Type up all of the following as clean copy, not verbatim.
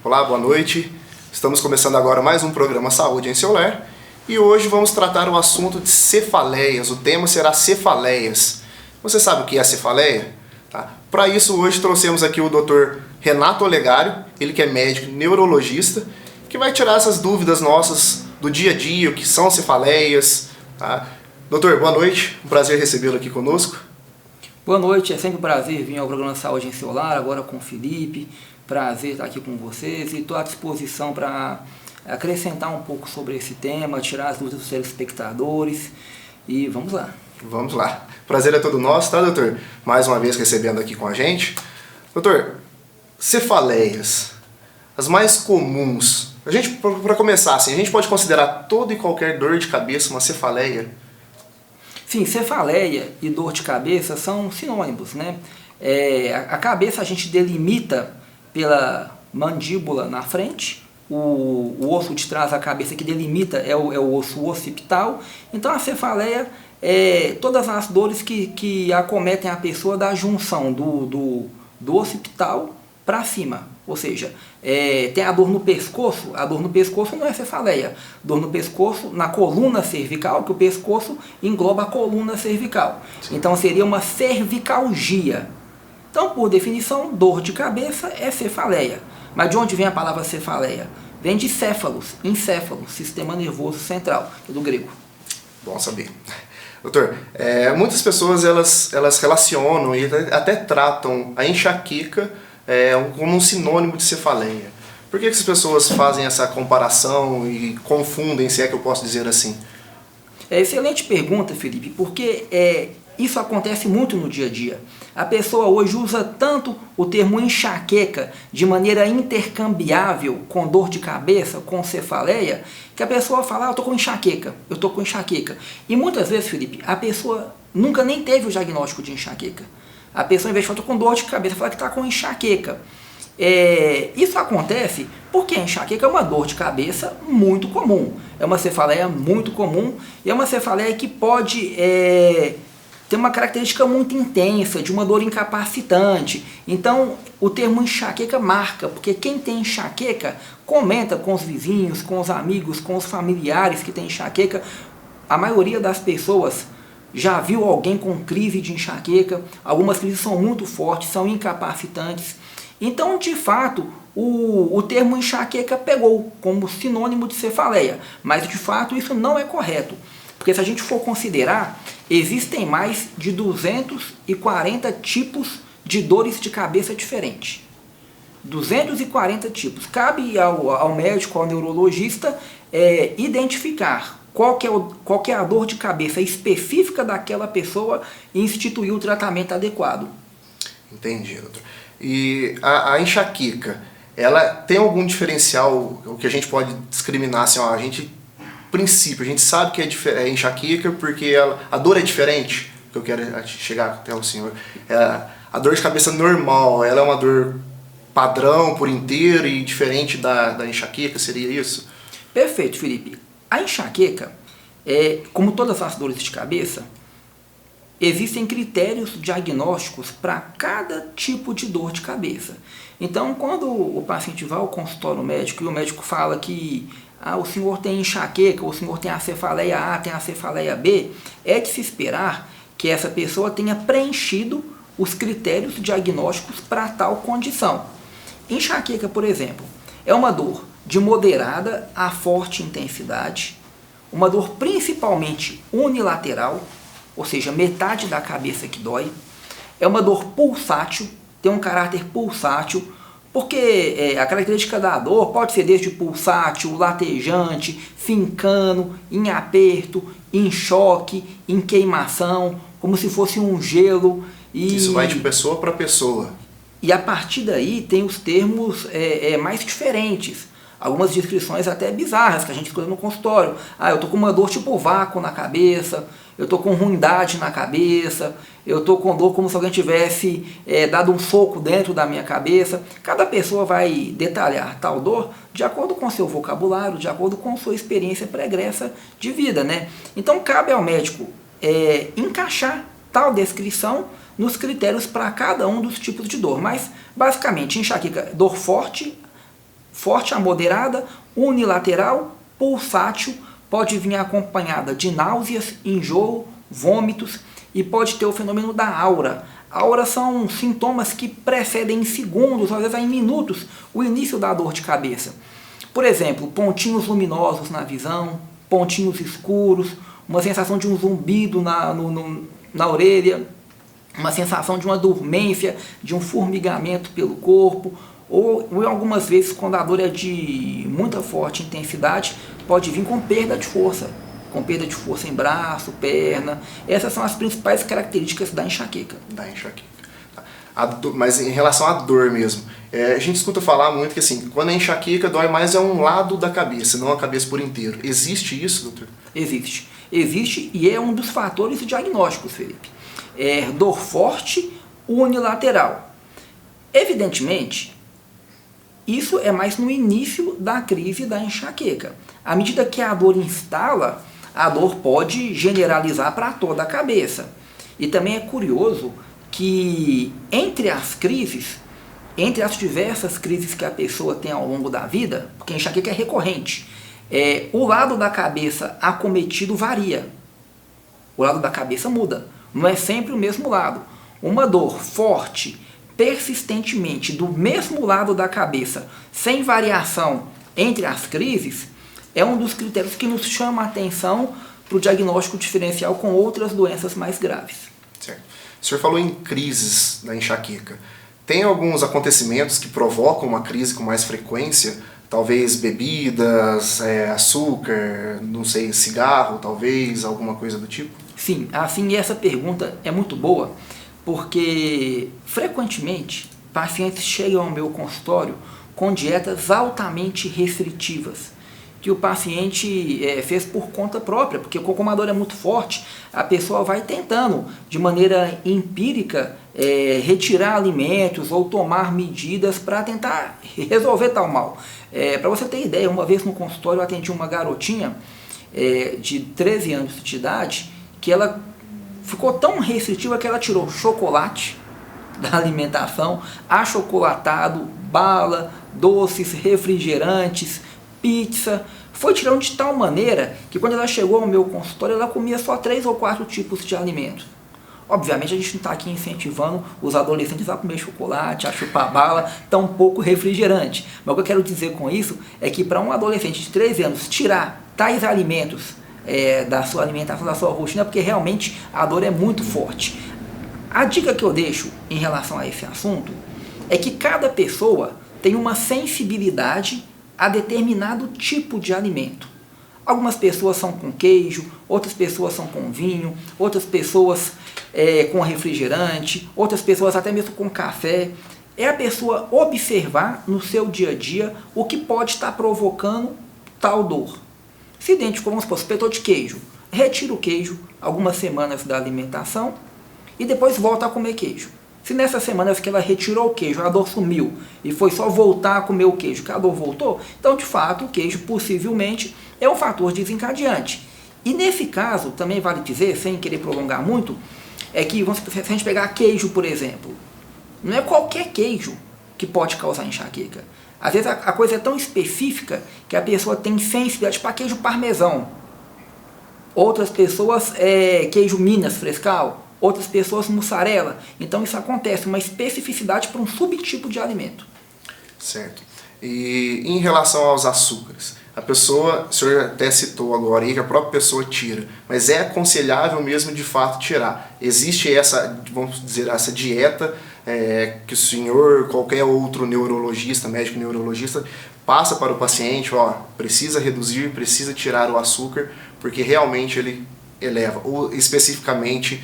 Olá, boa noite. Estamos começando agora mais um programa Saúde em seu Lar e hoje vamos tratar o assunto de cefaleias. O tema será cefaleias. Você sabe o que é cefaleia? Tá? Para isso, hoje trouxemos aqui o Dr. Renato Olegário, ele que é médico neurologista, que vai tirar essas dúvidas nossas do dia a dia, o que são cefaleias. Tá? Doutor, boa noite. Um prazer recebê-lo aqui conosco. Boa noite, é sempre um prazer vir ao programa Saúde em seu Lar, agora com o Felipe. Prazer estar aqui com vocês e estou à disposição para acrescentar um pouco sobre esse tema, tirar as dúvidas dos telespectadores e vamos lá. Vamos lá. Prazer é todo nosso, tá, doutor? Mais uma vez recebendo aqui com a gente. Doutor, cefaleias, as mais comuns. Para começar, assim, a gente pode considerar toda e qualquer dor de cabeça uma cefaleia? Sim, cefaleia e dor de cabeça são sinônimos, né? A cabeça a gente delimita pela mandíbula na frente, o osso de trás da cabeça que delimita é o osso occipital. Então a cefaleia é todas as dores que acometem a pessoa da junção do occipital para cima. Ou seja, tem a dor no pescoço não é cefaleia. Dor no pescoço, na coluna cervical, que o pescoço engloba a coluna cervical. Sim. Então seria uma cervicalgia. Então, por definição, dor de cabeça é cefaleia. Mas de onde vem a palavra cefaleia? Vem de céfalos, encéfalo, sistema nervoso central, do grego. Bom saber. Doutor, muitas pessoas elas relacionam e até tratam a enxaqueca como um sinônimo de cefaleia. Por que as pessoas fazem essa comparação e confundem, se é que eu posso dizer assim? Excelente pergunta, Felipe, porque isso acontece muito no dia a dia. A pessoa hoje usa tanto o termo enxaqueca de maneira intercambiável com dor de cabeça, com cefaleia, que a pessoa fala, eu estou com enxaqueca. E muitas vezes, Felipe, a pessoa nunca nem teve o diagnóstico de enxaqueca. A pessoa, em vez de falar, estou com dor de cabeça, fala que está com enxaqueca. Isso acontece porque a enxaqueca é uma dor de cabeça muito comum. É uma cefaleia muito comum e é uma cefaleia que pode ter uma característica muito intensa, de uma dor incapacitante. Então, o termo enxaqueca marca, porque quem tem enxaqueca comenta com os vizinhos, com os amigos, com os familiares que tem enxaqueca. A maioria das pessoas já viu alguém com crise de enxaqueca. Algumas crises são muito fortes, são incapacitantes. Então, de fato, o termo enxaqueca pegou como sinônimo de cefaleia. Mas, de fato, isso não é correto. Porque se a gente for considerar, existem mais de 240 tipos de dores de cabeça diferentes. 240 tipos. Cabe ao médico, ao neurologista, identificar qual que é a dor de cabeça específica daquela pessoa e instituir o tratamento adequado. Entendi, doutor. E a enxaqueca, ela tem algum diferencial, o que a gente pode discriminar, assim, a gente sabe que é enxaqueca porque a dor é diferente, que eu quero chegar até o senhor. A dor de cabeça normal, ela é uma dor padrão por inteiro e diferente da enxaqueca, seria isso? Perfeito, Felipe. A enxaqueca, como todas as dores de cabeça, existem critérios diagnósticos para cada tipo de dor de cabeça. Então, quando o paciente vai ao consultório médico e o médico fala que o senhor tem enxaqueca, o senhor tem a cefaleia A, tem a cefaleia B, é de se esperar que essa pessoa tenha preenchido os critérios diagnósticos para tal condição. Enxaqueca, por exemplo, é uma dor de moderada a forte intensidade, uma dor principalmente unilateral, ou seja, metade da cabeça que dói. É uma dor pulsátil, tem um caráter pulsátil, porque a característica da dor pode ser desde pulsátil, latejante, fincando, em aperto, em choque, em queimação, como se fosse um gelo. Isso vai de pessoa para pessoa. E a partir daí tem os termos mais diferentes. Algumas descrições até bizarras que a gente escuta no consultório. Eu tô com uma dor tipo vácuo na cabeça, eu tô com ruindade na cabeça, eu tô com dor como se alguém tivesse dado um soco dentro da minha cabeça. Cada pessoa vai detalhar tal dor de acordo com seu vocabulário, de acordo com sua experiência pregressa de vida, né? Então cabe ao médico encaixar tal descrição nos critérios para cada um dos tipos de dor. Mas basicamente enxaqueca, dor forte, forte a moderada, unilateral, pulsátil, pode vir acompanhada de náuseas, enjoo, vômitos e pode ter o fenômeno da aura. Aura são sintomas que precedem em segundos, às vezes em minutos, o início da dor de cabeça. Por exemplo, pontinhos luminosos na visão, pontinhos escuros, uma sensação de um zumbido na orelha, uma sensação de uma dormência, de um formigamento pelo corpo, ou algumas vezes, quando a dor é de muita forte intensidade, pode vir com perda de força em braço, perna. Essas são as principais características da enxaqueca. Da enxaqueca. Mas em relação à dor mesmo, a gente escuta falar muito que assim, quando a enxaqueca dói mais é um lado da cabeça, não a cabeça por inteiro. Existe isso, doutor? Existe. Existe e é um dos fatores diagnósticos, Felipe. Dor forte, unilateral. Evidentemente, isso é mais no início da crise da enxaqueca. À medida que a dor instala, a dor pode generalizar para toda a cabeça. E também é curioso que entre as diversas crises que a pessoa tem ao longo da vida, porque a enxaqueca é recorrente, o lado da cabeça acometido varia. O lado da cabeça muda. Não é sempre o mesmo lado. Uma dor forte, persistentemente, do mesmo lado da cabeça, sem variação entre as crises, é um dos critérios que nos chama a atenção para o diagnóstico diferencial com outras doenças mais graves. Certo. O senhor falou em crises da enxaqueca. Tem alguns acontecimentos que provocam uma crise com mais frequência? Talvez bebidas, açúcar, não sei, cigarro, talvez, alguma coisa do tipo? Sim, assim, essa pergunta é muito boa, porque frequentemente pacientes chegam ao meu consultório com dietas altamente restritivas, que o paciente fez por conta própria, porque como a dor é muito forte, a pessoa vai tentando, de maneira empírica, retirar alimentos ou tomar medidas para tentar resolver tal mal. Para você ter ideia, uma vez no consultório eu atendi uma garotinha de 13 anos de idade, que ela ficou tão restritiva que ela tirou chocolate da alimentação, achocolatado, bala, doces, refrigerantes, pizza. Foi tirando de tal maneira que quando ela chegou ao meu consultório, ela comia só 3 ou 4 tipos de alimentos. Obviamente a gente não está aqui incentivando os adolescentes a comer chocolate, a chupar bala, tampouco refrigerante. Mas o que eu quero dizer com isso é que para um adolescente de 13 anos tirar tais alimentos da sua alimentação, da sua rotina, porque realmente a dor é muito forte. A dica que eu deixo em relação a esse assunto é que cada pessoa tem uma sensibilidade a determinado tipo de alimento. Algumas pessoas são com queijo, outras pessoas são com vinho, outras pessoas com refrigerante, outras pessoas até mesmo com café. É a pessoa observar no seu dia a dia o que pode estar provocando tal dor. Se identificou, vamos supor, suspetou de queijo, retira o queijo algumas semanas da alimentação e depois volta a comer queijo. Se nessas semanas que ela retirou o queijo, a dor sumiu e foi só voltar a comer o queijo que a dor voltou, então de fato o queijo possivelmente é um fator desencadeante. E nesse caso, também vale dizer, sem querer prolongar muito, é que se a gente pegar queijo, por exemplo, não é qualquer queijo que pode causar enxaqueca. Às vezes a coisa é tão específica que a pessoa tem sensibilidade para queijo parmesão. Outras pessoas, queijo Minas frescal. Outras pessoas, mussarela. Então isso acontece, uma especificidade para um subtipo de alimento. Certo. E em relação aos açúcares? A pessoa, o senhor até citou agora aí que a própria pessoa tira, mas é aconselhável mesmo de fato tirar? Existe essa, vamos dizer, essa dieta que o senhor, qualquer outro neurologista, médico neurologista, passa para o paciente, precisa reduzir, precisa tirar o açúcar, porque realmente ele eleva, ou especificamente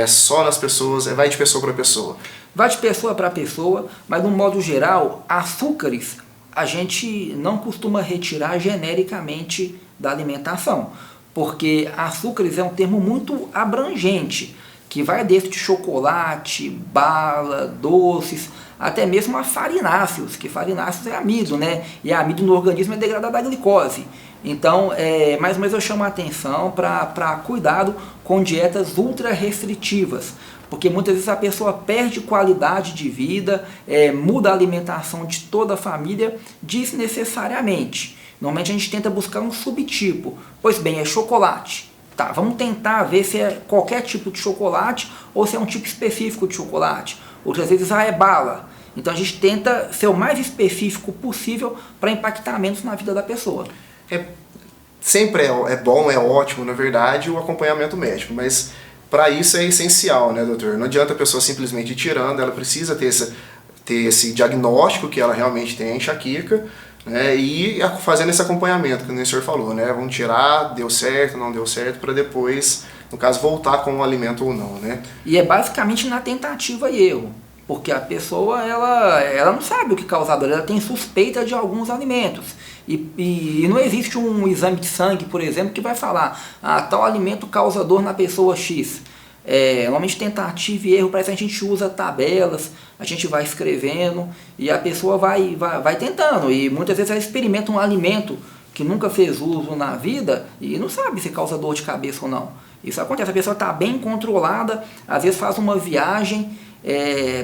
só nas pessoas, vai de pessoa para pessoa? Vai de pessoa para pessoa, mas no modo geral, açúcares a gente não costuma retirar genericamente da alimentação, porque açúcares é um termo muito abrangente, que vai desde chocolate, bala, doces, até mesmo a farináceos, que farináceos é amido, né? E amido no organismo é degradado a glicose. Então, mais ou menos eu chamo a atenção para cuidado com dietas ultra restritivas, porque muitas vezes a pessoa perde qualidade de vida, muda a alimentação de toda a família desnecessariamente. Normalmente a gente tenta buscar um subtipo. Pois bem, é chocolate. Tá, vamos tentar ver se é qualquer tipo de chocolate ou se é um tipo específico de chocolate. Outras vezes é bala. Então a gente tenta ser o mais específico possível para impactar menos na vida da pessoa. Sempre é bom, é ótimo, na verdade, o acompanhamento médico, mas para isso é essencial, né, doutor? Não adianta a pessoa simplesmente ir tirando, ela precisa ter esse diagnóstico que ela realmente tem a enxaqueca, né, e fazendo esse acompanhamento, que o senhor falou, né? Vamos tirar, deu certo, não deu certo, para depois, no caso, voltar com o alimento ou não, né? E é basicamente na tentativa e erro. Porque a pessoa, ela não sabe o que causa dor, ela tem suspeita de alguns alimentos. E não existe um exame de sangue, por exemplo, que vai falar, tal alimento causa dor na pessoa X. Normalmente tentativa e erro, parece que a gente usa tabelas, a gente vai escrevendo e a pessoa vai tentando. E muitas vezes ela experimenta um alimento que nunca fez uso na vida e não sabe se causa dor de cabeça ou não. Isso acontece, a pessoa está bem controlada, às vezes faz uma viagem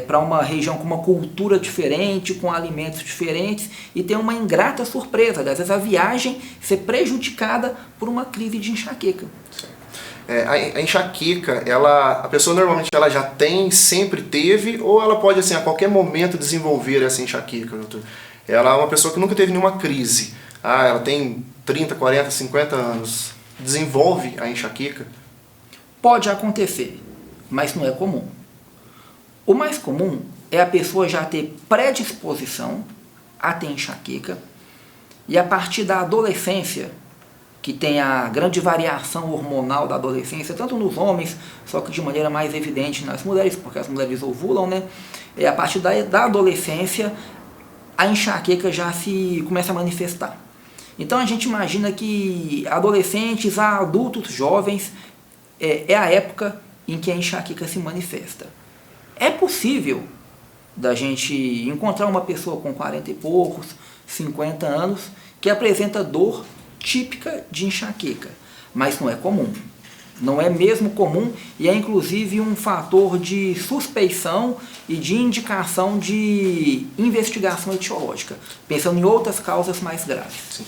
para uma região com uma cultura diferente, com alimentos diferentes e tem uma ingrata surpresa, às vezes a viagem ser prejudicada por uma crise de enxaqueca. A enxaqueca, a pessoa normalmente ela já tem, sempre teve, ou ela pode assim, a qualquer momento desenvolver essa enxaqueca, doutor? Ela é uma pessoa que nunca teve nenhuma crise, ela tem 30, 40, 50 anos, desenvolve a enxaqueca? Pode acontecer, mas não é comum. O mais comum é a pessoa já ter predisposição a ter enxaqueca e a partir da adolescência, que tem a grande variação hormonal da adolescência, tanto nos homens, só que de maneira mais evidente nas mulheres, porque as mulheres ovulam, né? A partir da adolescência, a enxaqueca já se começa a manifestar. Então a gente imagina que adolescentes a adultos jovens é a época em que a enxaqueca se manifesta. É possível da gente encontrar uma pessoa com 40 e poucos, 50 anos, que apresenta dor típica de enxaqueca, mas não é comum. Não é mesmo comum e é inclusive um fator de suspeição e de indicação de investigação etiológica, pensando em outras causas mais graves. Sim.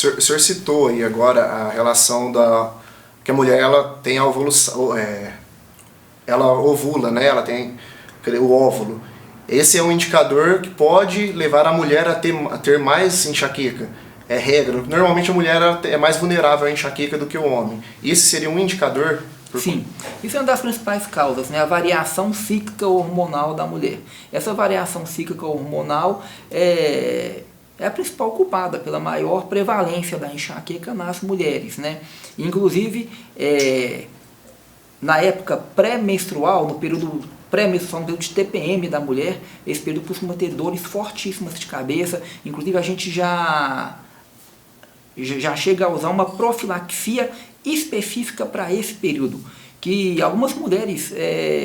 O senhor citou aí agora a relação que a mulher ela tem a ovulação, ela ovula, né? Ela tem o óvulo. Esse é um indicador que pode levar a mulher a ter mais enxaqueca. É regra. Normalmente a mulher é mais vulnerável à enxaqueca do que o homem. Esse seria um indicador? Sim, isso é uma das principais causas, né? A variação cíclica hormonal da mulher. Essa variação cíclica hormonal é a principal culpada pela maior prevalência da enxaqueca nas mulheres, né? Inclusive, na época pré-menstrual, no período pré-menstrual, no período de TPM da mulher, esse período costuma ter dores fortíssimas de cabeça. Inclusive, a gente já chega a usar uma profilaxia específica para esse período, que algumas mulheres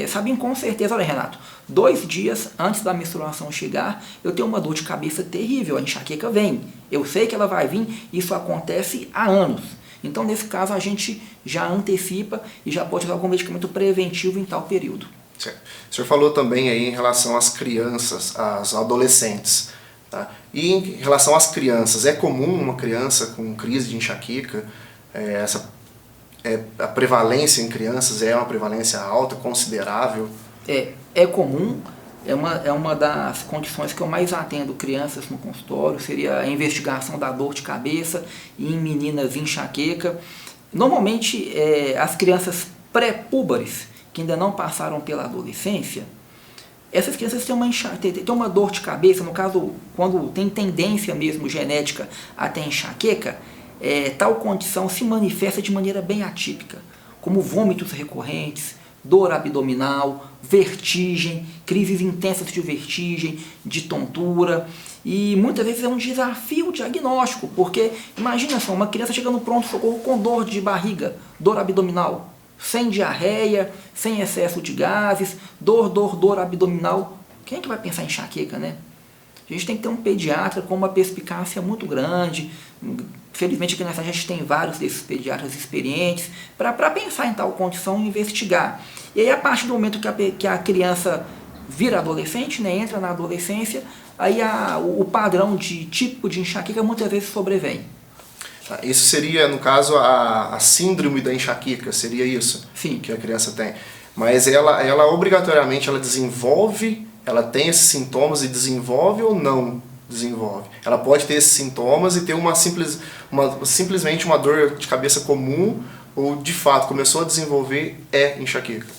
sabem com certeza. Olha, Renato, 2 dias antes da menstruação chegar, eu tenho uma dor de cabeça terrível, a enxaqueca vem, eu sei que ela vai vir, isso acontece há anos. Então, nesse caso, a gente já antecipa e já pode usar algum medicamento preventivo em tal período. Certo. O senhor falou também aí em relação às crianças, às adolescentes. Tá? E em relação às crianças, é comum uma criança com crise de enxaqueca? A prevalência em crianças é uma prevalência alta, considerável? É comum, é uma das condições que eu mais atendo crianças no consultório, seria a investigação da dor de cabeça e em meninas enxaqueca. Normalmente, as crianças pré-púberes, que ainda não passaram pela adolescência, essas crianças têm uma dor de cabeça, no caso, quando tem tendência mesmo genética a ter enxaqueca, tal condição se manifesta de maneira bem atípica, como vômitos recorrentes, dor abdominal, vertigem, crises intensas de vertigem, de tontura, e muitas vezes é um desafio diagnóstico, porque imagina só, uma criança chegando no pronto-socorro com dor de barriga, dor abdominal, sem diarreia, sem excesso de gases, dor abdominal. Quem é que vai pensar em enxaqueca, né? A gente tem que ter um pediatra com uma perspicácia muito grande. Felizmente aqui nessa a gente tem vários desses pediatras experientes para pensar em tal condição e investigar. E aí a partir do momento que a criança vira adolescente, né, entra na adolescência, aí o padrão de tipo de enxaqueca muitas vezes sobrevém. Isso seria, no caso, a síndrome da enxaqueca, seria isso? Sim. Que a criança tem. Mas ela obrigatoriamente ela desenvolve, ela tem esses sintomas e desenvolve ou não desenvolve? Ela pode ter esses sintomas e ter simplesmente uma dor de cabeça comum ou, de fato, começou a desenvolver enxaqueca?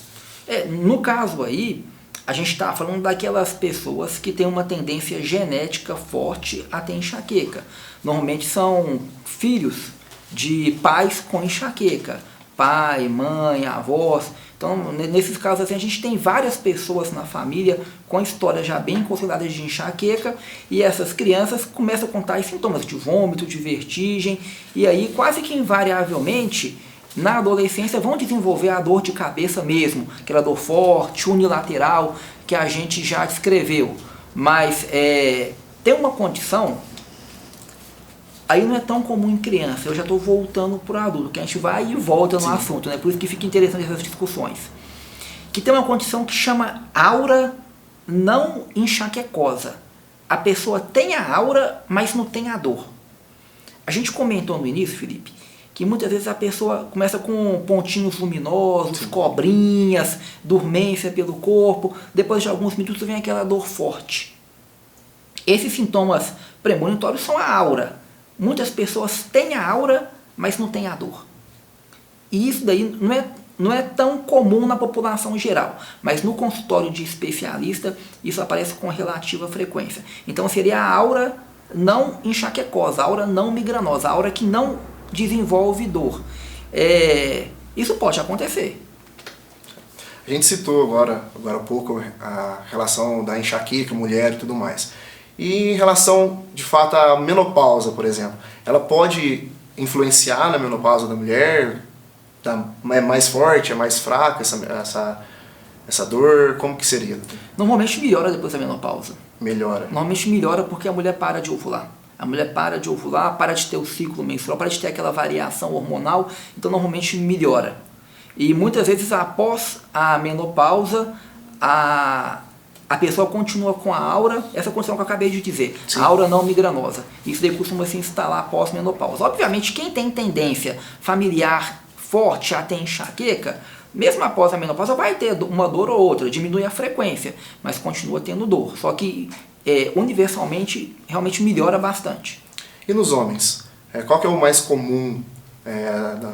No caso aí, a gente está falando daquelas pessoas que têm uma tendência genética forte a ter enxaqueca. Normalmente são filhos de pais com enxaqueca. Pai, mãe, avós. Então, nesses casos assim, a gente tem várias pessoas na família com histórias já bem consolidadas de enxaqueca e essas crianças começam a contar sintomas de vômito, de vertigem e aí quase que invariavelmente na adolescência vão desenvolver a dor de cabeça mesmo, aquela dor forte, unilateral que a gente já descreveu. Mas tem uma condição, aí não é tão comum em criança, eu já estou voltando para o adulto, que a gente vai e volta no assunto, né? Por isso que fica interessante essas discussões. Que tem uma condição que chama aura não enxaquecosa. A pessoa tem a aura, mas não tem a dor. A gente comentou no início, Felipe, que muitas vezes a pessoa começa com pontinhos luminosos, cobrinhas, dormência pelo corpo, depois de alguns minutos vem aquela dor forte. Esses sintomas premonitórios são a aura. Muitas pessoas têm a aura, mas não têm a dor. E isso daí não é tão comum na população geral, mas no consultório de especialista isso aparece com relativa frequência. Então seria a aura não enxaquecosa, a aura não migranosa, a aura que não desenvolve dor. Isso pode acontecer. A gente citou agora há pouco a relação da enxaqueca, mulher e tudo mais. E em relação, de fato, à menopausa, por exemplo, ela pode influenciar na menopausa da mulher? É mais forte, é mais fraca essa dor? Como que seria? Normalmente melhora depois da menopausa. Melhora? Normalmente melhora porque a mulher para de ovular. A mulher para de ovular, para de ter o ciclo menstrual, para de ter aquela variação hormonal, então normalmente melhora. E muitas vezes após a menopausa, a pessoa continua com a aura, essa condição que eu acabei de dizer, a aura não migranosa. Isso daí costuma se instalar após menopausa. Obviamente, quem tem tendência familiar forte a ter enxaqueca, mesmo após a menopausa vai ter uma dor ou outra, diminui a frequência, mas continua tendo dor. Só que universalmente realmente melhora bastante. E nos homens? Qual que é o mais comum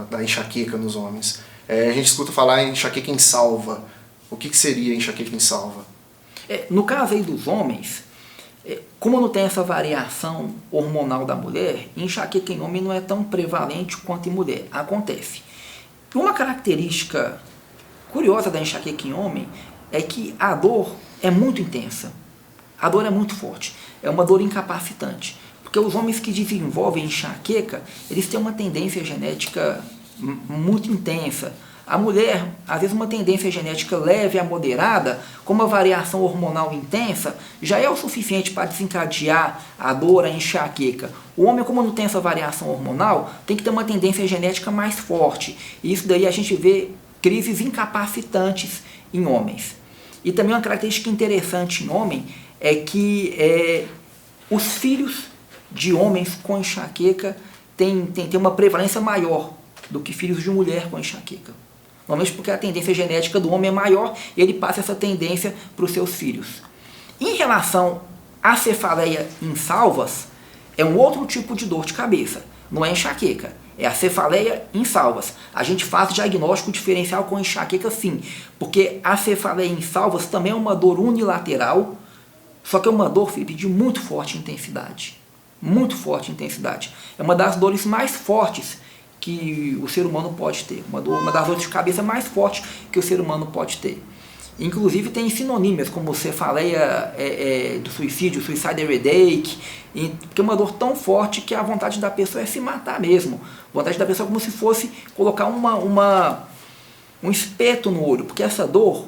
da enxaqueca nos homens? A gente escuta falar em enxaqueca em salva. O que seria enxaqueca em salva? No caso aí dos homens, como não tem essa variação hormonal da mulher, enxaqueca em homem não é tão prevalente quanto em mulher. Acontece. Uma característica curiosa da enxaqueca em homem é que a dor é muito intensa. A dor é muito forte, é uma dor incapacitante, porque os homens que desenvolvem enxaqueca, eles têm uma tendência genética muito intensa. A mulher, às vezes uma tendência genética leve a moderada, com uma variação hormonal intensa, já é o suficiente para desencadear a dor, a enxaqueca. O homem, como não tem essa variação hormonal, tem que ter uma tendência genética mais forte. E isso daí a gente vê crises incapacitantes em homens. E também uma característica interessante em homem é que os filhos de homens com enxaqueca têm uma prevalência maior do que filhos de mulher com enxaqueca. Normalmente porque a tendência genética do homem é maior e ele passa essa tendência para os seus filhos. Em relação à cefaleia em salvas, é um outro tipo de dor de cabeça. Não é enxaqueca, é a cefaleia em salvas. A gente faz diagnóstico diferencial com enxaqueca sim, porque a cefaleia em salvas também é uma dor unilateral, só que é uma dor, Felipe, de muito forte intensidade. Muito forte intensidade. É uma das dores mais fortes que o ser humano pode ter. Uma das dores de cabeça mais fortes que o ser humano pode ter. Inclusive tem sinonímias como cefaleia do suicídio, suicidal headache, porque é uma dor tão forte que a vontade da pessoa é se matar mesmo. A vontade da pessoa é como se fosse colocar um espeto no olho, porque essa dor,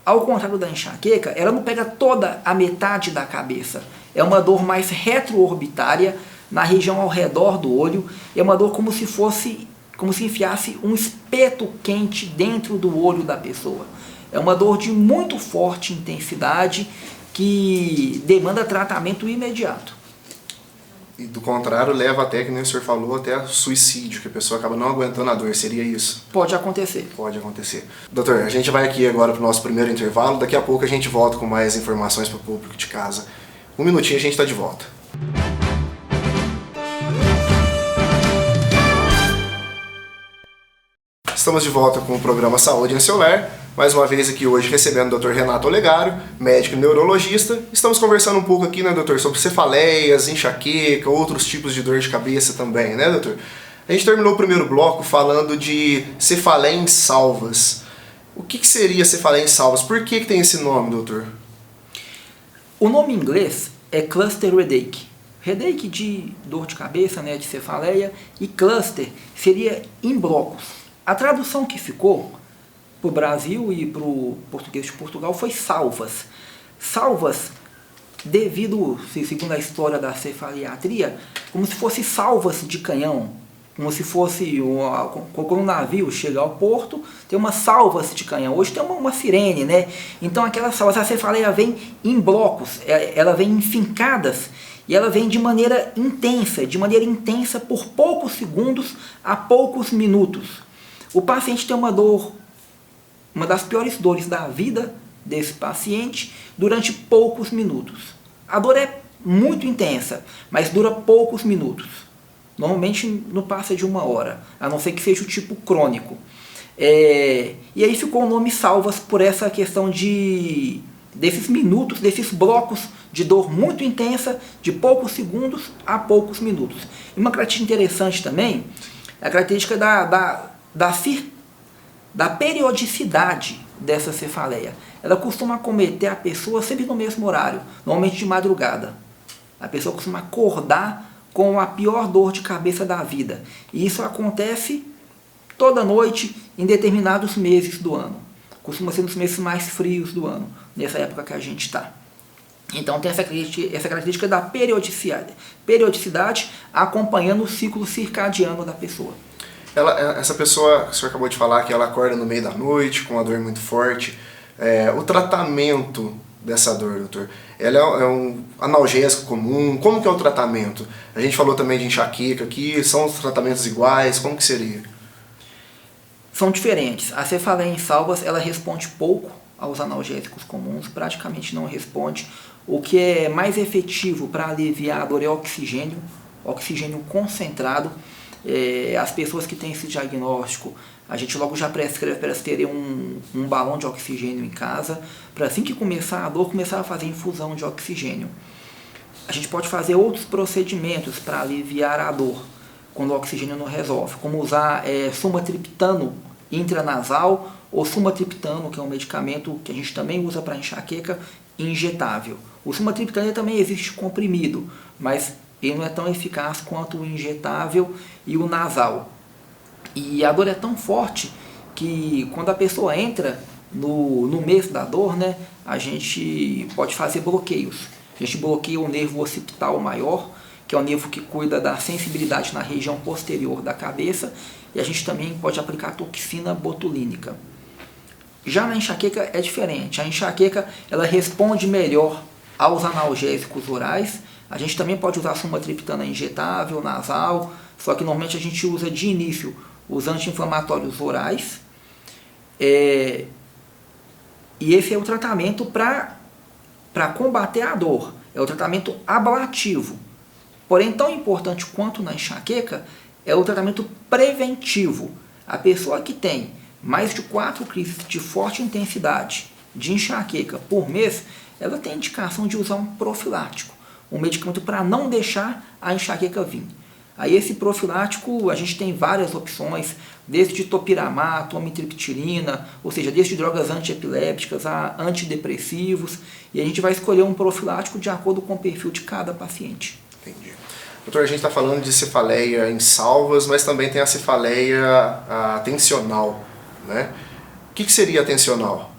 ao contrário da enxaqueca, ela não pega toda a metade da cabeça. É uma dor mais retroorbitária, na região ao redor do olho. É uma dor como se fosse como se enfiasse um espeto quente dentro do olho da pessoa. É uma dor de muito forte intensidade que demanda tratamento imediato. E do contrário, leva até, que nem o senhor falou, até suicídio, que a pessoa acaba não aguentando a dor. Seria isso? Pode acontecer. Pode acontecer. Doutor, a gente vai aqui agora para o nosso primeiro intervalo. Daqui a pouco a gente volta com mais informações para o público de casa. Um minutinho a gente está de volta. Estamos de volta com o programa Saúde em Seu Lar. Mais uma vez aqui hoje recebendo o Dr. Renato Olegário, médico e neurologista. Estamos conversando um pouco aqui, né, doutor, sobre cefaleias, enxaqueca, outros tipos de dor de cabeça também, né, doutor? A gente terminou o primeiro bloco falando de cefaleia em salvas. O que seria cefaleia em salvas? Por que tem esse nome, doutor? O nome em inglês é cluster headache. Headache de dor de cabeça, né, de cefaleia, e cluster seria em blocos. A tradução que ficou para o Brasil e para o português de Portugal foi salvas. Salvas devido, segundo a história da cefaliatria, como se fosse salvas de canhão, como se fosse quando um navio chega ao porto, tem umas salvas de canhão. Hoje tem uma sirene, né? Então aquelas salvas, a cefaleia vem em blocos, ela vem em fincadas e ela vem de maneira intensa por poucos segundos a poucos minutos. O paciente tem uma dor, uma das piores dores da vida desse paciente, durante poucos minutos. A dor é muito intensa, mas dura poucos minutos. Normalmente não passa de 1 hora, a não ser que seja o tipo crônico. E aí ficou o nome salvas por essa questão desses minutos, desses blocos de dor muito intensa, de poucos segundos a poucos minutos. E uma característica interessante também é a característica da periodicidade dessa cefaleia. Ela costuma acometer a pessoa sempre no mesmo horário, normalmente de madrugada. A pessoa costuma acordar com a pior dor de cabeça da vida. E isso acontece toda noite em determinados meses do ano. Costuma ser nos meses mais frios do ano, nessa época que a gente está. Então tem essa característica da periodicidade acompanhando o ciclo circadiano da pessoa. Essa pessoa que o senhor acabou de falar, que ela acorda no meio da noite com uma dor muito forte, o tratamento dessa dor, doutor, ela é um analgésico comum? Como que é o tratamento? A gente falou também de enxaqueca aqui, são os tratamentos iguais? Como que seria? São diferentes. A cefaleia em salvas, ela responde pouco aos analgésicos comuns, praticamente não responde. O que é mais efetivo para aliviar a dor é oxigênio concentrado. As pessoas que têm esse diagnóstico, a gente logo já prescreve para elas terem um balão de oxigênio em casa, para assim que começar a dor, começar a fazer infusão de oxigênio. A gente pode fazer outros procedimentos para aliviar a dor, quando o oxigênio não resolve, como usar sumatriptano intranasal ou sumatriptano, que é um medicamento que a gente também usa para enxaqueca, injetável. O sumatriptano também existe comprimido, mas ele não é tão eficaz quanto o injetável e o nasal. E a dor é tão forte que quando a pessoa entra no mês da dor, né, a gente pode fazer bloqueios. A gente bloqueia o nervo occipital maior, que é o nervo que cuida da sensibilidade na região posterior da cabeça, e a gente também pode aplicar toxina botulínica. Já na enxaqueca é diferente. A enxaqueca ela responde melhor aos analgésicos orais. A gente também pode usar sumatriptana injetável, nasal, só que normalmente a gente usa de início os anti-inflamatórios orais. E esse é o tratamento para combater a dor. É o tratamento ablativo. Porém, tão importante quanto na enxaqueca é o tratamento preventivo. A pessoa que tem mais de 4 crises de forte intensidade de enxaqueca por mês, ela tem indicação de usar um profilático, um medicamento para não deixar a enxaqueca vir. Aí esse profilático, a gente tem várias opções, desde topiramato, amitriptilina, ou seja, desde drogas antiepilépticas a antidepressivos, e a gente vai escolher um profilático de acordo com o perfil de cada paciente. Entendi. Doutor, a gente está falando de cefaleia em salvas, mas também tem a cefaleia tensional, né? O que seria a tensional?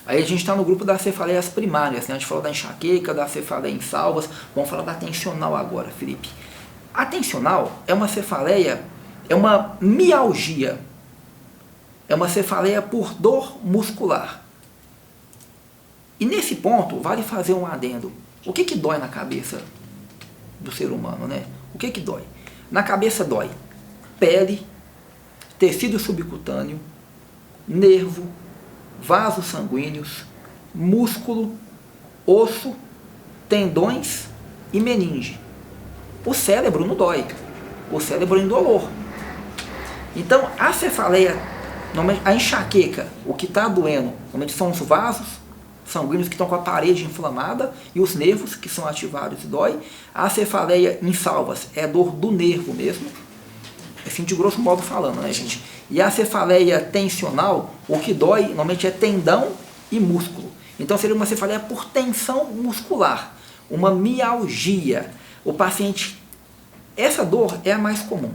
Aí a gente está no grupo das cefaleias primárias, né? A gente falou da enxaqueca, da cefaleia em salvas, vamos falar da tensional agora, Felipe. A tensional é uma cefaleia é uma mialgia, é uma cefaleia por dor muscular. E nesse ponto, vale fazer um adendo. O que dói na cabeça do ser humano, né? O que dói? Na cabeça dói pele, tecido subcutâneo, nervo, vasos sanguíneos, músculo, osso, tendões e meninge. O cérebro não dói, o cérebro é indolor. Então, a cefaleia, a enxaqueca, o que está doendo, normalmente são os vasos sanguíneos que estão com a parede inflamada e os nervos que são ativados e dói. A cefaleia em salvas é dor do nervo mesmo, assim de grosso modo falando, né, gente? E a cefaleia tensional, o que dói normalmente é tendão e músculo. Então seria uma cefaleia por tensão muscular, uma mialgia. O paciente, essa dor é a mais comum.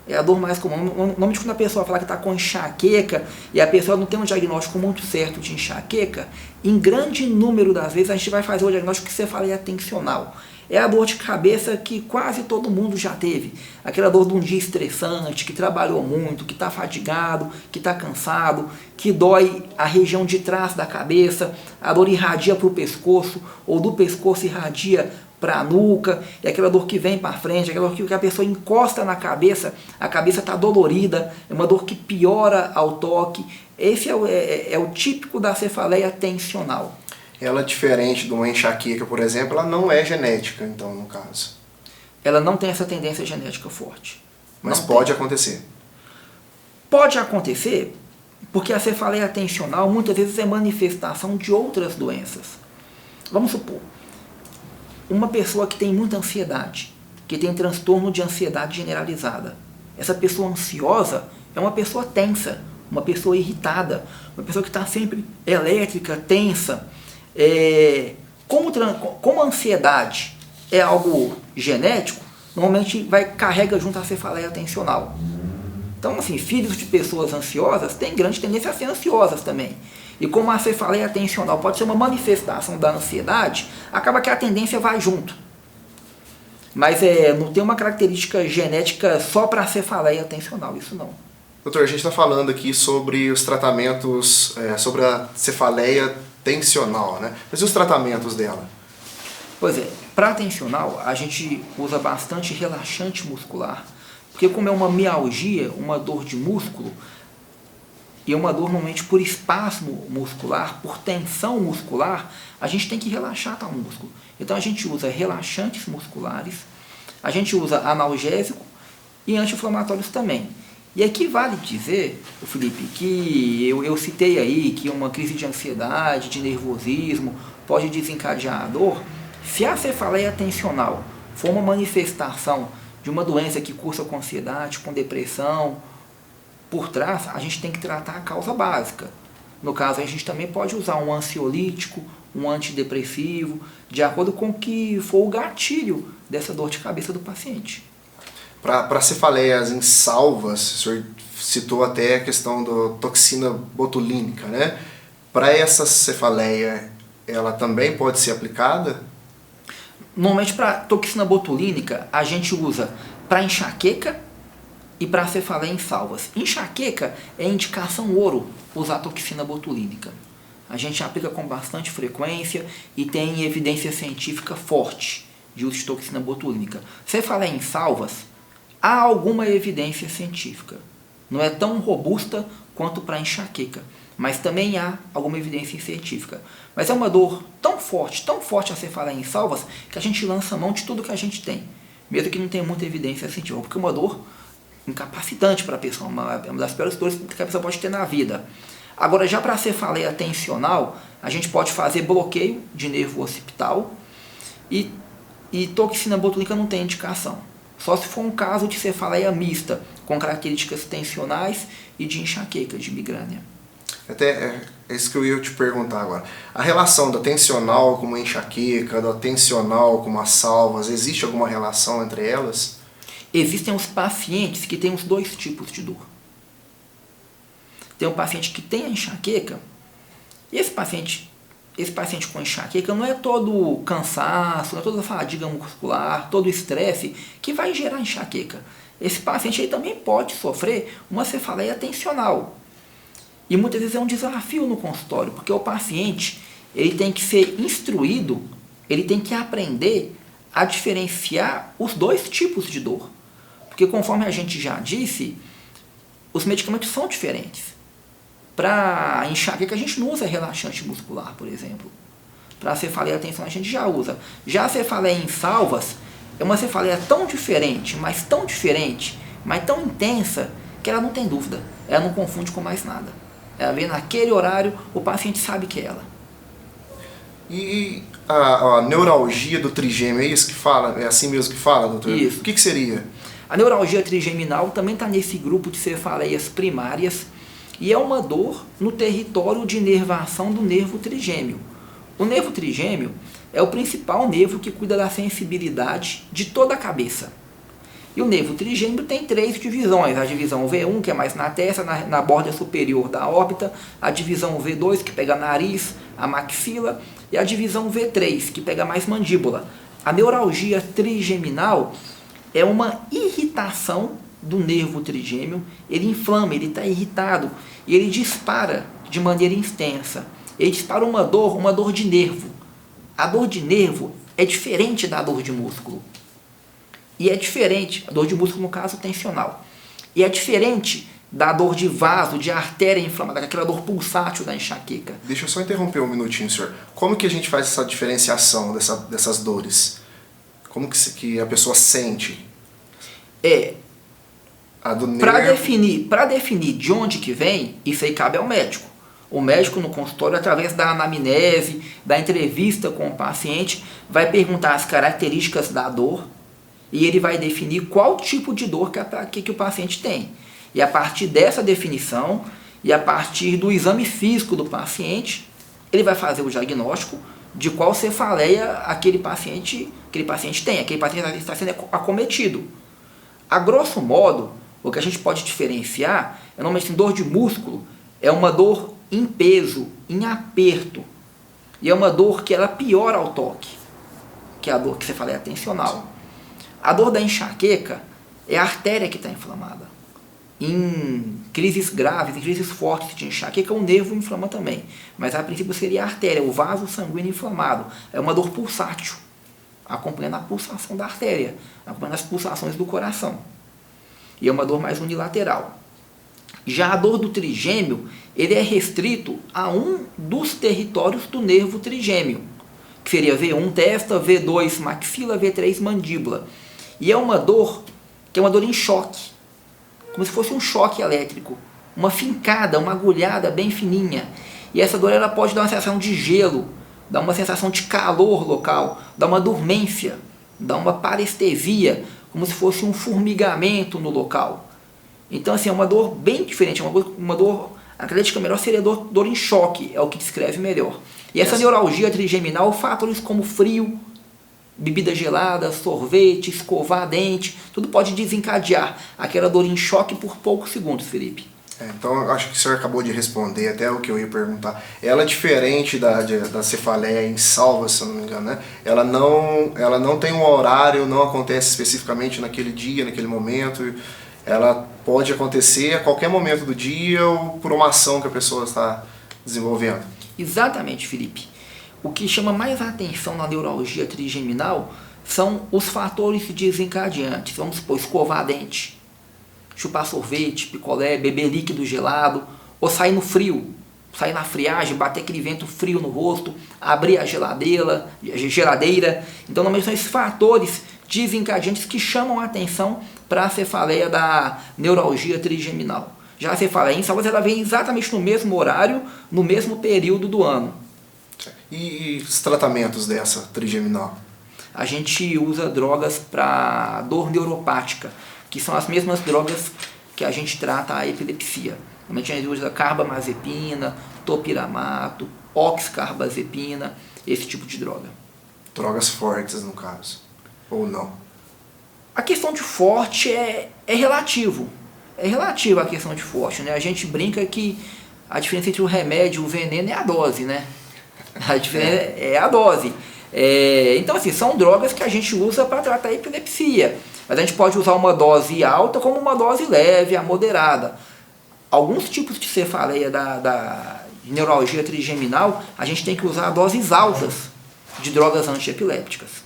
É a dor mais comum. Normalmente quando a pessoa fala que está com enxaqueca e a pessoa não tem um diagnóstico muito certo de enxaqueca, em grande número das vezes a gente vai fazer o diagnóstico de cefaleia tensional. É a dor de cabeça que quase todo mundo já teve. Aquela dor de um dia estressante, que trabalhou muito, que está fadigado, que está cansado, que dói a região de trás da cabeça, a dor irradia para o pescoço, ou do pescoço irradia para a nuca, é aquela dor que vem para frente, aquela dor que a pessoa encosta na cabeça, a cabeça está dolorida, é uma dor que piora ao toque. Esse é o típico da cefaleia tensional. Ela, diferente de uma enxaqueca, por exemplo, ela não é genética, então, no caso. Ela não tem essa tendência genética forte. Mas pode acontecer. Pode acontecer porque a cefaleia tensional muitas vezes é manifestação de outras doenças. Vamos supor, uma pessoa que tem muita ansiedade, que tem transtorno de ansiedade generalizada. Essa pessoa ansiosa é uma pessoa tensa, uma pessoa irritada, uma pessoa que está sempre elétrica, tensa. Como a ansiedade é algo genético, normalmente carrega junto a cefaleia tensional. Então, assim, filhos de pessoas ansiosas têm grande tendência a ser ansiosas também. E como a cefaleia tensional pode ser uma manifestação da ansiedade, acaba que a tendência vai junto. Mas não tem uma característica genética só para a cefaleia tensional, isso não. Doutor, a gente está falando aqui sobre os tratamentos, sobre a cefaleia tensional, né? Mas e os tratamentos dela? Pois é, para a tensional a gente usa bastante relaxante muscular, porque como é uma mialgia, uma dor de músculo, e é uma dor normalmente por espasmo muscular, por tensão muscular, a gente tem que relaxar tal músculo. Então a gente usa relaxantes musculares, a gente usa analgésico e anti-inflamatórios também. E aqui vale dizer, Felipe, que eu citei aí que uma crise de ansiedade, de nervosismo, pode desencadear a dor. Se a cefaleia tensional for uma manifestação de uma doença que cursa com ansiedade, com depressão, por trás, a gente tem que tratar a causa básica. No caso, a gente também pode usar um ansiolítico, um antidepressivo, de acordo com o que for o gatilho dessa dor de cabeça do paciente. Para cefaleias em salvas, o senhor citou até a questão da toxina botulínica, né? Para essa cefaleia, ela também pode ser aplicada? Normalmente, para toxina botulínica, a gente usa para enxaqueca e para cefaleia em salvas. Enxaqueca é indicação ouro usar toxina botulínica. A gente aplica com bastante frequência e tem evidência científica forte de uso de toxina botulínica. Cefaleia em salvas, há alguma evidência científica. Não é tão robusta quanto para enxaqueca, mas também há alguma evidência científica. Mas é uma dor tão forte a cefaleia em salvas, que a gente lança mão de tudo que a gente tem, mesmo que não tenha muita evidência científica, porque é uma dor incapacitante para a pessoa, uma das piores dores que a pessoa pode ter na vida. Agora, já para a cefaleia tensional, a gente pode fazer bloqueio de nervo occipital e toxina botulínica não tem indicação. Só se for um caso de cefaleia mista, com características tensionais e de enxaqueca, de migrânia. Até é isso que eu ia te perguntar agora. A relação da tensional com a enxaqueca, da tensional com as salvas, existe alguma relação entre elas? Existem os pacientes que têm os dois tipos de dor. Tem um paciente que tem a enxaqueca, e esse paciente com enxaqueca não é todo cansaço, não é toda fadiga muscular, todo estresse que vai gerar enxaqueca. esse paciente aí também pode sofrer uma cefaleia tensional. E muitas vezes é um desafio no consultório, porque o paciente ele tem que ser instruído, ele tem que aprender a diferenciar os dois tipos de dor. Porque conforme a gente já disse, os medicamentos são diferentes. Para enxaqueca a gente não usa relaxante muscular, por exemplo. Para a cefaleia tensional a gente já usa. Já a cefaleia em salvas é uma cefaleia tão diferente, mas tão intensa, que ela não tem dúvida. Ela não confunde com mais nada. Ela vê naquele horário, o paciente sabe que é ela. E a neuralgia do trigêmeo, é isso que fala? É assim mesmo que fala, doutor? Isso. O que seria? A neuralgia trigeminal também está nesse grupo de cefaleias primárias e é uma dor no território de inervação do nervo trigêmeo. O nervo trigêmeo é o principal nervo que cuida da sensibilidade de toda a cabeça. E o nervo trigêmeo tem 3 divisões. A divisão V1, que é mais na testa, na borda superior da órbita. A divisão V2, que pega nariz, a maxila. E a divisão V3, que pega mais mandíbula. A neuralgia trigeminal é uma irritação do nervo trigêmeo. Ele inflama, ele está irritado. E ele dispara de maneira intensa. Ele dispara uma dor de nervo. A dor de nervo é diferente da dor de músculo. E é diferente, a dor de músculo no caso tensional. E é diferente da dor de vaso, de artéria inflamada, aquela dor pulsátil da enxaqueca. Deixa eu só interromper um minutinho, senhor. Como que a gente faz essa diferenciação dessas dores? Como que a pessoa sente? Para definir de onde que vem, isso aí cabe ao médico. O médico no consultório, através da anamnese, da entrevista com o paciente, vai perguntar as características da dor, e ele vai definir qual tipo de dor que o paciente tem. E a partir dessa definição, e a partir do exame físico do paciente, ele vai fazer o diagnóstico de qual cefaleia aquele paciente tem, aquele paciente está sendo acometido. A grosso modo, o que a gente pode diferenciar, normalmente dor de músculo, é uma dor em peso, em aperto. E é uma dor que ela piora ao toque, que é a dor que cefaleia tensional. A dor da enxaqueca é a artéria que está inflamada. Em crises graves, em crises fortes de enxaqueca, o nervo inflama também. Mas a princípio seria a artéria, o vaso sanguíneo inflamado. É uma dor pulsátil, acompanhando a pulsação da artéria, acompanhando as pulsações do coração. E é uma dor mais unilateral. Já a dor do trigêmeo, ele é restrito a um dos territórios do nervo trigêmeo, que seria V1 testa, V2 maxila, V3 mandíbula. E é uma dor que é uma dor em choque, como se fosse um choque elétrico, uma fincada, uma agulhada bem fininha. E essa dor ela pode dar uma sensação de gelo, dar uma sensação de calor local, dar uma dormência, dar uma parestesia, como se fosse um formigamento no local. Então assim, é uma dor bem diferente, uma dor, a crítica melhor seria dor em choque, é o que descreve melhor. E essa neuralgia trigeminal, fatores como frio, bebida gelada, sorvete, escovar dente, tudo pode desencadear aquela dor em choque por poucos segundos, Felipe. Então, eu acho que o senhor acabou de responder até o que eu ia perguntar. Ela é diferente da cefaleia em salvas, se eu não me engano, né? Ela não tem um horário, não acontece especificamente naquele dia, naquele momento. Ela pode acontecer a qualquer momento do dia ou por uma ação que a pessoa está desenvolvendo. Exatamente, Felipe. O que chama mais a atenção na neuralgia trigeminal são os fatores desencadeantes. Vamos supor, escovar dente, chupar sorvete, picolé, beber líquido gelado, ou sair no frio, sair na friagem, bater aquele vento frio no rosto, abrir a geladeira. Então, normalmente são esses fatores desencadeantes que chamam a atenção para a cefaleia da neuralgia trigeminal. Já a cefaleia em salvas, ela vem exatamente no mesmo horário, no mesmo período do ano. E os tratamentos dessa trigeminal? A gente usa drogas para dor neuropática, que são as mesmas drogas que a gente trata a epilepsia. Normalmente a gente usa carbamazepina, topiramato, oxcarbazepina, esse tipo de droga. Drogas fortes, no caso, ou não? A questão de forte é relativo. É relativa a questão de forte, né? A gente brinca que a diferença entre o remédio e o veneno é a dose, né? A diferença é a dose. Então, assim, são drogas que a gente usa para tratar a epilepsia. Mas a gente pode usar uma dose alta como uma dose leve, a moderada. Alguns tipos de cefaleia de neuralgia trigeminal, a gente tem que usar doses altas de drogas antiepilépticas.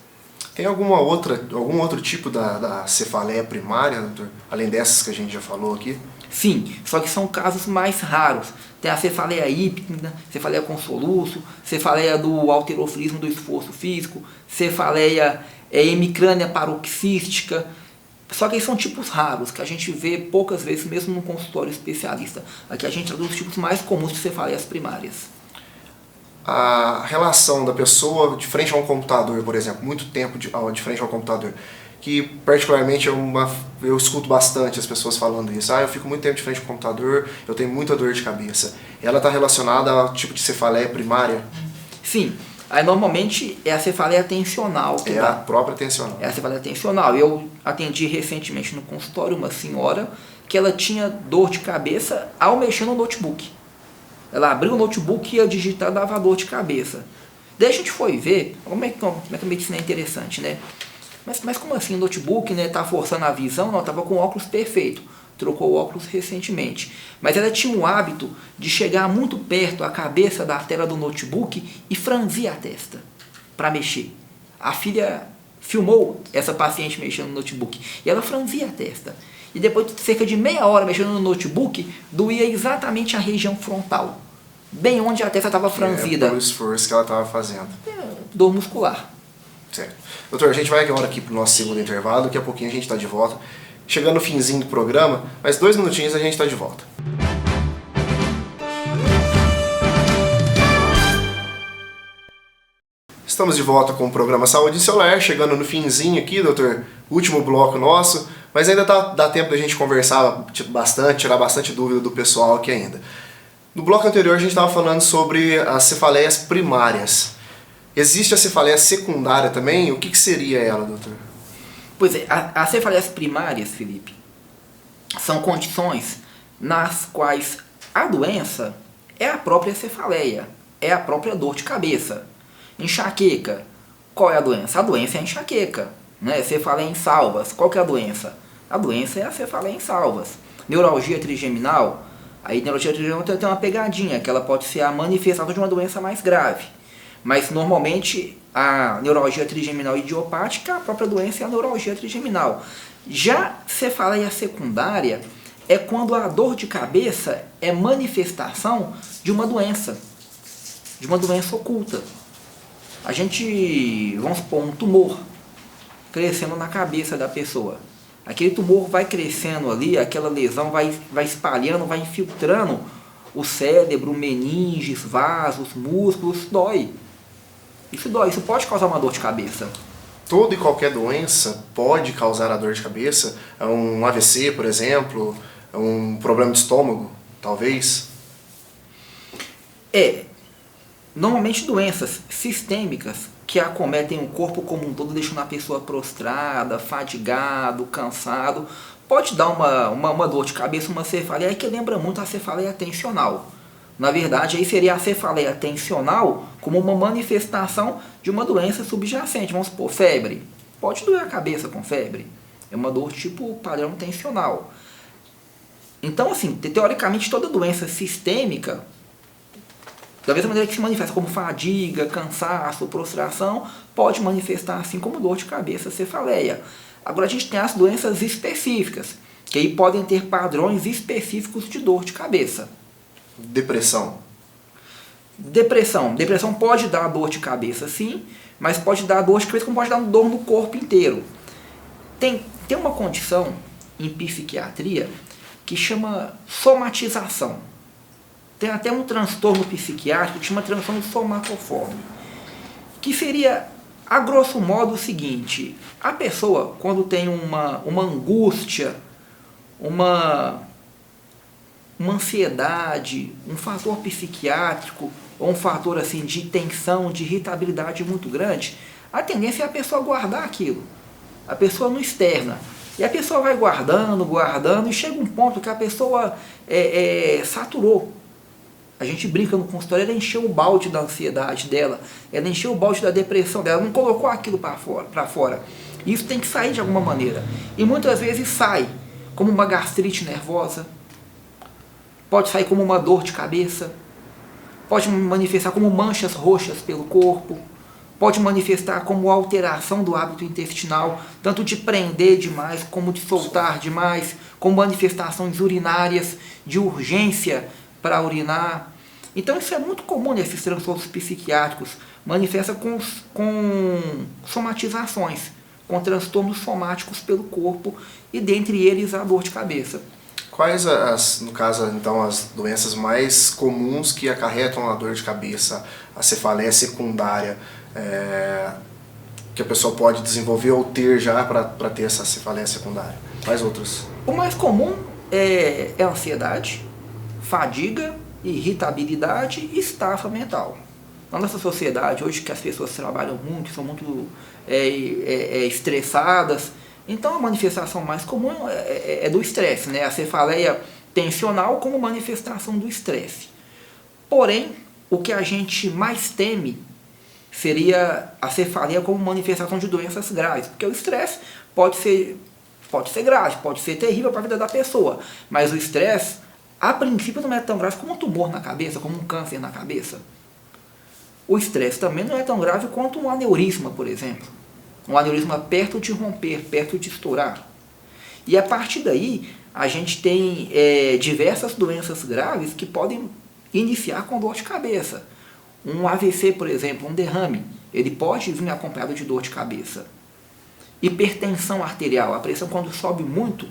Tem algum outro tipo da cefaleia primária, doutor? Além dessas que a gente já falou aqui? Sim, só que são casos mais raros. Tem a cefaleia hípnida, cefaleia com soluço, cefaleia do alterofilismo do esforço físico, cefaleia hemicrânea paroxística. Só que eles são tipos raros, que a gente vê poucas vezes, mesmo no consultório especialista. Aqui a gente traduz os tipos mais comuns de cefaleias primárias. A relação da pessoa de frente a um computador, por exemplo, muito tempo de frente ao computador, que particularmente eu escuto bastante as pessoas falando isso. Eu fico muito tempo de frente ao computador, eu tenho muita dor de cabeça. Ela está relacionada ao tipo de cefaleia primária? Sim. Aí normalmente é a cefaleia tensional. A própria tensional. É a cefaleia tensional. Eu atendi recentemente no consultório uma senhora que ela tinha dor de cabeça ao mexer no notebook. Ela abriu o notebook e ia digitar, dava dor de cabeça. Daí a gente foi ver como é que a medicina é interessante, né? Mas como assim o notebook, né? Tá forçando a visão? Não, estava com o óculos perfeito. Trocou o óculos recentemente. Mas ela tinha o hábito de chegar muito perto a cabeça da tela do notebook e franzir a testa para mexer. A filha filmou essa paciente mexendo no notebook e ela franzia a testa. E depois de cerca de meia hora mexendo no notebook, doía exatamente a região frontal, bem onde a testa estava franzida. Pelo esforço que ela estava fazendo. Dor muscular. Certo. Doutor, a gente vai agora aqui para o nosso segundo intervalo, daqui a pouquinho a gente está de volta. Chegando no finzinho do programa, mais 2 minutinhos a gente está de volta. Estamos de volta com o programa Saúde em Seu Lar, chegando no finzinho aqui, doutor, último bloco nosso, mas ainda dá tempo da gente conversar bastante, tirar bastante dúvida do pessoal aqui ainda. No bloco anterior a gente estava falando sobre as cefaleias primárias. Existe a cefaleia secundária também? O que seria ela, doutor? Pois é, as cefaleias primárias, Felipe, são condições nas quais a doença é a própria cefaleia, é a própria dor de cabeça. Enxaqueca, qual é a doença? A doença é a enxaqueca, né? Cefaleia insalvas, qual que é a doença? A doença é a cefaleia insalvas. Neuralgia trigeminal, aí neuralgia trigeminal tem uma pegadinha, que ela pode ser a manifestação de uma doença mais grave. Mas normalmente a neuralgia trigeminal idiopática, a própria doença é a neuralgia trigeminal. Já cefaleia secundária é quando a dor de cabeça é manifestação de uma doença oculta. A gente, vamos supor, um tumor crescendo na cabeça da pessoa. Aquele tumor vai crescendo ali, aquela lesão vai espalhando, vai infiltrando o cérebro, meninges, vasos, músculos, dói. Isso dói, isso pode causar uma dor de cabeça. Toda e qualquer doença pode causar a dor de cabeça? Um AVC, por exemplo, um problema de estômago, talvez? Normalmente doenças sistêmicas que acometem o corpo como um todo, deixando a pessoa prostrada, fadigado, cansado, pode dar uma dor de cabeça, uma cefaleia que lembra muito a cefaleia tensional. Na verdade, aí seria a cefaleia tensional como uma manifestação de uma doença subjacente. Vamos supor, febre. Pode doer a cabeça com febre. É uma dor tipo padrão tensional. Então, assim, teoricamente, toda doença sistêmica, da mesma maneira que se manifesta como fadiga, cansaço, prostração, pode manifestar assim como dor de cabeça, cefaleia. Agora a gente tem as doenças específicas, que aí podem ter padrões específicos de dor de cabeça. Depressão pode dar dor de cabeça, sim, mas pode dar dor de cabeça como pode dar dor no corpo inteiro. Tem uma condição em psiquiatria que chama somatização. Tem até um transtorno psiquiátrico que chama transtorno somatoforme, que seria, a grosso modo, o seguinte: a pessoa, quando tem uma angústia, uma ansiedade, um fator psiquiátrico, ou um fator assim, de tensão, de irritabilidade muito grande, a tendência é a pessoa guardar aquilo. A pessoa não externa. E a pessoa vai guardando, e chega um ponto que a pessoa saturou. A gente brinca no consultório, ela encheu o balde da ansiedade dela, ela encheu o balde da depressão dela, não colocou aquilo para fora. Isso tem que sair de alguma maneira. E muitas vezes sai como uma gastrite nervosa, pode sair como uma dor de cabeça, pode manifestar como manchas roxas pelo corpo, pode manifestar como alteração do hábito intestinal, tanto de prender demais, como de soltar demais, com manifestações urinárias, de urgência para urinar. Então isso é muito comum nesses transtornos psiquiátricos, manifesta com somatizações, com transtornos somáticos pelo corpo e dentre eles a dor de cabeça. Quais, no caso, então, as doenças mais comuns que acarretam a dor de cabeça, a cefaleia secundária, que a pessoa pode desenvolver ou ter já para ter essa cefaleia secundária? Quais outras? O mais comum é a ansiedade, fadiga, irritabilidade e estafa mental. Na nossa sociedade, hoje que as pessoas trabalham muito, são muito estressadas, então a manifestação mais comum é do estresse, né? A cefaleia tensional como manifestação do estresse. Porém, o que a gente mais teme seria a cefaleia como manifestação de doenças graves, porque o estresse pode ser grave, pode ser terrível para a vida da pessoa, mas o estresse, a princípio, não é tão grave como um tumor na cabeça, como um câncer na cabeça. O estresse também não é tão grave quanto um aneurisma, por exemplo. Um aneurisma perto de romper, perto de estourar. E a partir daí, a gente tem diversas doenças graves que podem iniciar com dor de cabeça. Um AVC, por exemplo, um derrame, ele pode vir acompanhado de dor de cabeça. Hipertensão arterial, a pressão quando sobe muito,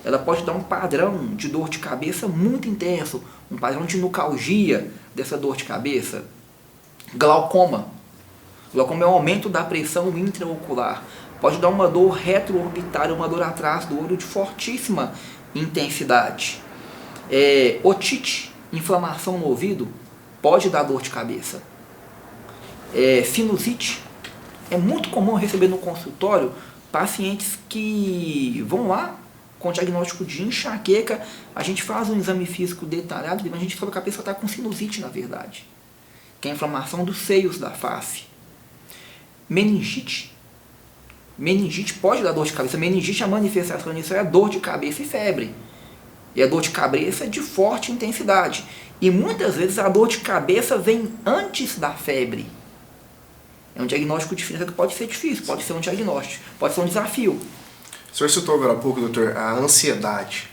ela pode dar um padrão de dor de cabeça muito intenso, um padrão de nucalgia dessa dor de cabeça. Glaucoma. Glaucoma é um aumento da pressão intraocular. Pode dar uma dor retroorbitária, uma dor atrás do olho de fortíssima intensidade. Otite, inflamação no ouvido, pode dar dor de cabeça. Sinusite. É muito comum receber no consultório pacientes que vão lá com diagnóstico de enxaqueca, a gente faz um exame físico detalhado e a gente sabe que a pessoa está com sinusite, na verdade, que é a inflamação dos seios da face. Meningite. Meningite pode dar dor de cabeça. Meningite, a manifestação disso é dor de cabeça e febre. E a dor de cabeça de forte intensidade. E muitas vezes a dor de cabeça vem antes da febre. É um diagnóstico diferente que pode ser difícil, pode ser um diagnóstico, pode ser um desafio. O senhor citou agora há pouco, doutor, a ansiedade.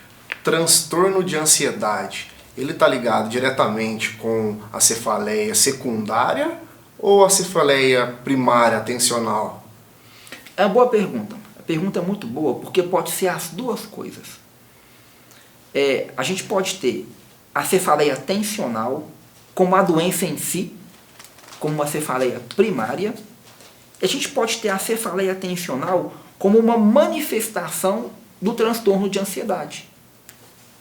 Transtorno de ansiedade, ele está ligado diretamente com a cefaleia secundária ou a cefaleia primária tensional? É uma boa pergunta. A pergunta é muito boa, porque pode ser as duas coisas. A gente pode ter a cefaleia tensional como uma doença em si, como uma cefaleia primária. E a gente pode ter a cefaleia tensional como uma manifestação do transtorno de ansiedade.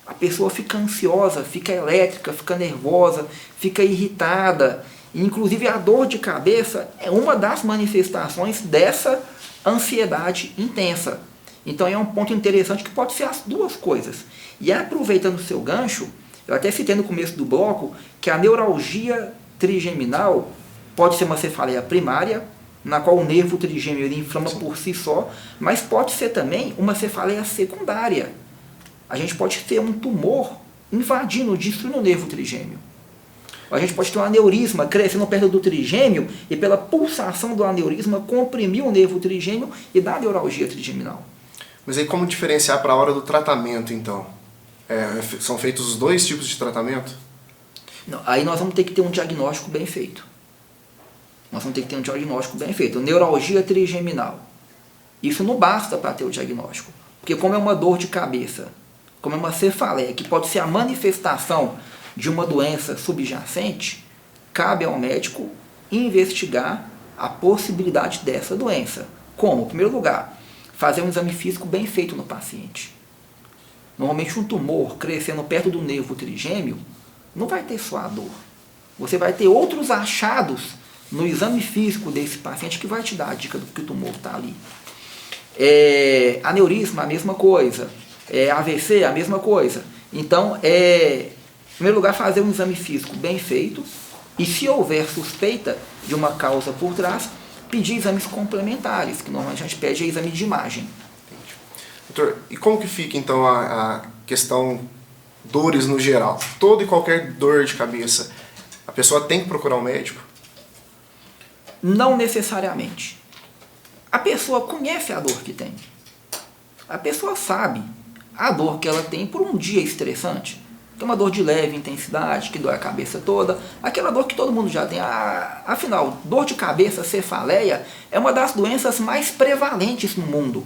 A pessoa fica ansiosa, fica elétrica, fica nervosa, fica irritada. E, inclusive, a dor de cabeça é uma das manifestações dessa ansiedade intensa. Então, é um ponto interessante que pode ser as duas coisas. E aproveitando o seu gancho, eu até citei no começo do bloco que a neuralgia trigeminal pode ser uma cefaleia primária, na qual o nervo trigêmeo ele inflama por si só, mas pode ser também uma cefaleia secundária. A gente pode ter um tumor invadindo, destruindo o nervo trigêmeo. A gente pode ter um aneurisma crescendo perto do trigêmeo e pela pulsação do aneurisma comprimir o nervo trigêmeo e dar neuralgia trigeminal. Mas aí como diferenciar para a hora do tratamento, então? São feitos os dois tipos de tratamento? Não, aí nós vamos ter que ter um diagnóstico bem feito. Nós vamos ter que ter um diagnóstico bem feito. Neuralgia trigeminal. Isso não basta para ter o diagnóstico. Porque como é uma dor de cabeça, como é uma cefaleia, que pode ser a manifestação de uma doença subjacente, cabe ao médico investigar a possibilidade dessa doença. Como? Em primeiro lugar, fazer um exame físico bem feito no paciente. Normalmente um tumor crescendo perto do nervo trigêmeo não vai ter só a dor. Você vai ter outros achados no exame físico desse paciente que vai te dar a dica do que o tumor está ali. Aneurisma, a mesma coisa. AVC, a mesma coisa. Então, em primeiro lugar, fazer um exame físico bem feito e, se houver suspeita de uma causa por trás, pedir exames complementares, que normalmente a gente pede exame de imagem. Doutor, e como que fica então a questão dores no geral? Toda e qualquer dor de cabeça, a pessoa tem que procurar um médico? Não necessariamente. A pessoa conhece a dor que tem. A pessoa sabe a dor que ela tem por um dia estressante. Que é uma dor de leve intensidade, que dói a cabeça toda. Aquela dor que todo mundo já tem. Afinal, dor de cabeça, cefaleia, é uma das doenças mais prevalentes no mundo.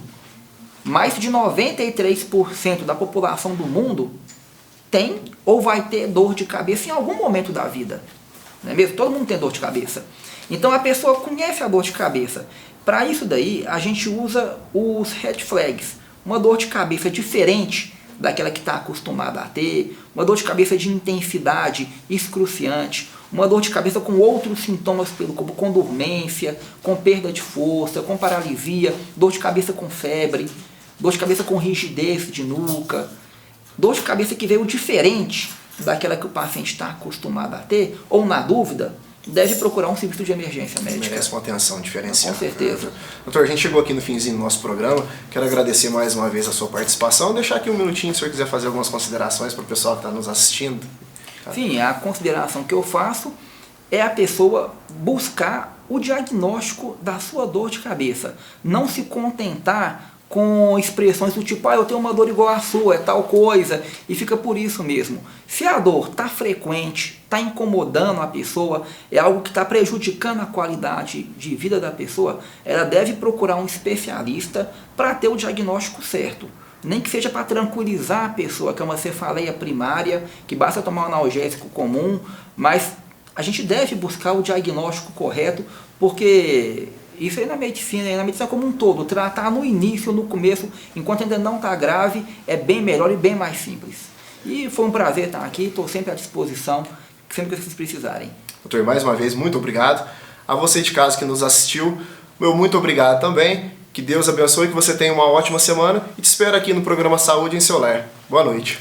Mais de 93% da população do mundo tem ou vai ter dor de cabeça em algum momento da vida. Não é mesmo? Todo mundo tem dor de cabeça. Então a pessoa conhece a dor de cabeça. Para isso daí, a gente usa os red flags. Uma dor de cabeça diferente daquela que está acostumada a ter, uma dor de cabeça de intensidade excruciante, uma dor de cabeça com outros sintomas pelo corpo, com dormência, com perda de força, com paralisia, dor de cabeça com febre, dor de cabeça com rigidez de nuca, dor de cabeça que veio diferente daquela que o paciente está acostumado a ter, ou na dúvida, deve procurar um serviço de emergência médica. Merece uma atenção diferenciada. Com certeza. Doutor, a gente chegou aqui no finzinho do nosso programa. Quero agradecer mais uma vez a sua participação. Deixar aqui um minutinho, se o senhor quiser fazer algumas considerações para o pessoal que está nos assistindo. Tá? Sim, a consideração que eu faço é a pessoa buscar o diagnóstico da sua dor de cabeça. Não se contentar com expressões do tipo, eu tenho uma dor igual a sua, é tal coisa, e fica por isso mesmo. Se a dor está frequente, está incomodando a pessoa, é algo que está prejudicando a qualidade de vida da pessoa, ela deve procurar um especialista para ter o diagnóstico certo. Nem que seja para tranquilizar a pessoa, que é uma cefaleia primária, que basta tomar um analgésico comum, mas a gente deve buscar o diagnóstico correto, porque isso aí na medicina como um todo, tratar no início, no começo, enquanto ainda não está grave, é bem melhor e bem mais simples. E foi um prazer estar aqui, estou sempre à disposição, sempre que vocês precisarem. Doutor, mais uma vez, muito obrigado. A você de casa que nos assistiu, meu muito obrigado também. Que Deus abençoe, que você tenha uma ótima semana e te espero aqui no programa Saúde em seu Lar. Boa noite.